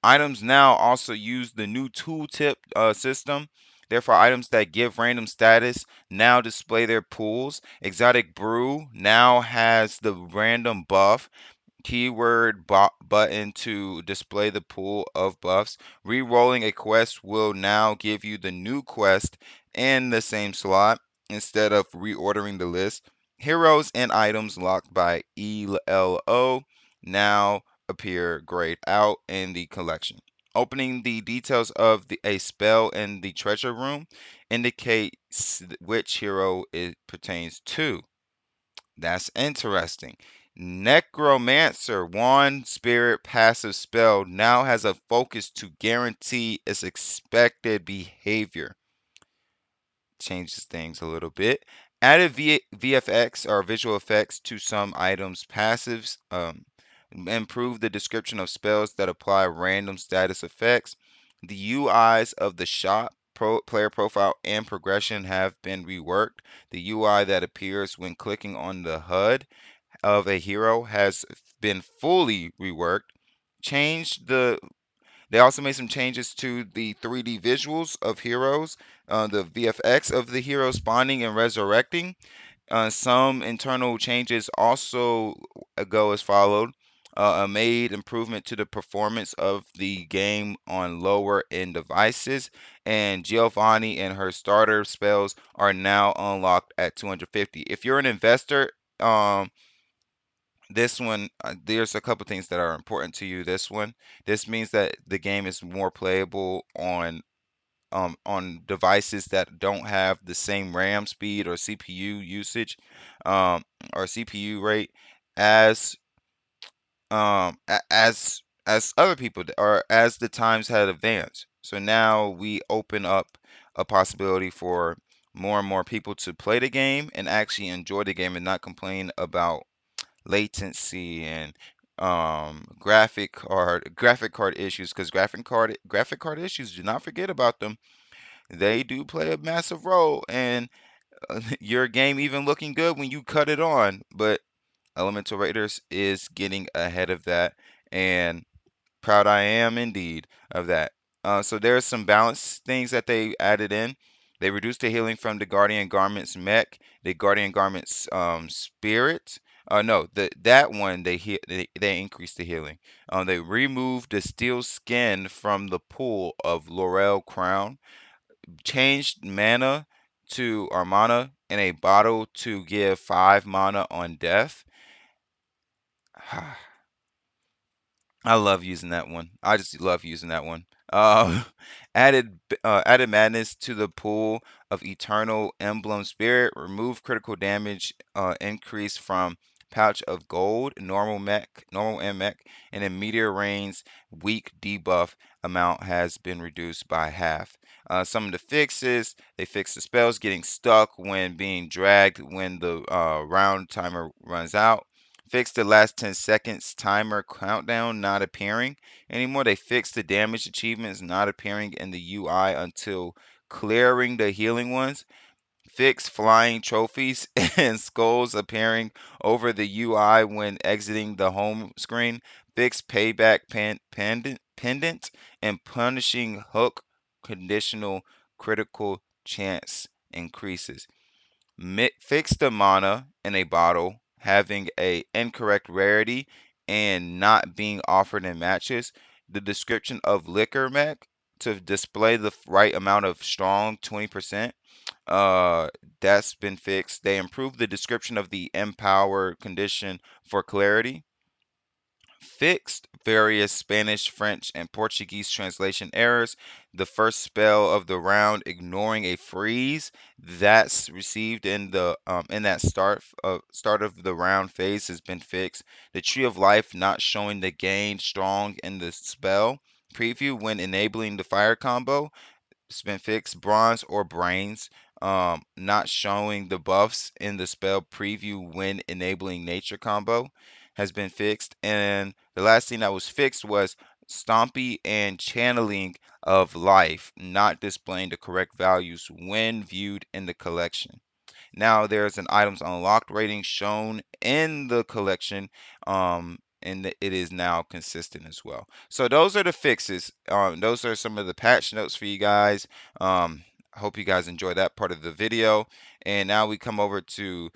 Items now also use the new tooltip system. Therefore, items that give random status now display their pools. Exotic Brew now has the random buff. Keyword button to display the pool of buffs. Re-rolling a quest will now give you the new quest in the same slot instead of reordering the list. Heroes and items locked by ELO now appear grayed out in the collection. Opening the details of a spell in the treasure room indicates which hero it pertains to. That's interesting. Necromancer, one spirit passive spell, now has a focus to guarantee its expected behavior. Changes things a little bit. Added VFX or visual effects to some items' passives. Improve the description of spells that apply random status effects. The UIs of the shop, player profile, and progression have been reworked. The UI that appears when clicking on the HUD of a hero has been fully reworked. Changed the They also made some changes to the 3D visuals of heroes, the VFX of the hero spawning and resurrecting. Some internal changes also go as followed. A made improvement to the performance of the game on lower end devices, and Giovanni and her starter spells are now unlocked at 250. If you're an investor, this one, there's a couple things that are important to you. This means that the game is more playable on devices that don't have the same RAM speed or CPU usage, um, or CPU rate as as other people or as the times had advanced. So now we open up a possibility for more and more people to play the game and actually enjoy the game and not complain about latency and graphic card issues, because graphic card issues, do not forget about them. They do play a massive role in your game even looking good when you cut it on. But Elemental Raiders is getting ahead of that, and proud I am indeed of that. So there's some balance things that they added in. They reduced the healing from the Guardian Garment's mech, the Guardian Garment's spirit. No, that one they increased the healing. They removed the steel skin from the pool of Laurel Crown, changed mana in a bottle to give 5 mana on death. I love using that one. I just love using that one. Added madness to the pool of eternal emblem spirit. Remove critical damage increase from pouch of gold, normal and mech, and in meteor rains, weak debuff amount has been reduced by half. Some of the fixes: they fixed the spells getting stuck when being dragged when the round timer runs out. Fixed the last 10 seconds timer countdown not appearing anymore. They fixed the damage achievements not appearing in the UI until clearing the healing ones. Fixed flying trophies and skulls appearing over the UI when exiting the home screen. Fixed payback pendant and punishing hook conditional critical chance increases. Fix the mana in a bottle having a incorrect rarity and not being offered in matches. The description of liquor mech to display the right amount of strong 20%. Uh, that's been fixed. They improved the description of the empower condition for clarity. Fixed various Spanish, French, and Portuguese translation errors. The first spell of the round, ignoring a freeze that's received in that start of the round phase, has been fixed. The Tree of Life not showing the gain strong in the spell preview when enabling the fire combo. It's been fixed. Bronze or brains, not showing the buffs in the spell preview when enabling nature combo, has been fixed. And the last thing that was fixed was Stompy and channeling of life, not displaying the correct values when viewed in the collection. Now there's an items unlocked rating shown in the collection, and it is now consistent as well. So those are the fixes. Those are some of the patch notes for you guys. I hope you guys enjoy that part of the video. And now we come over to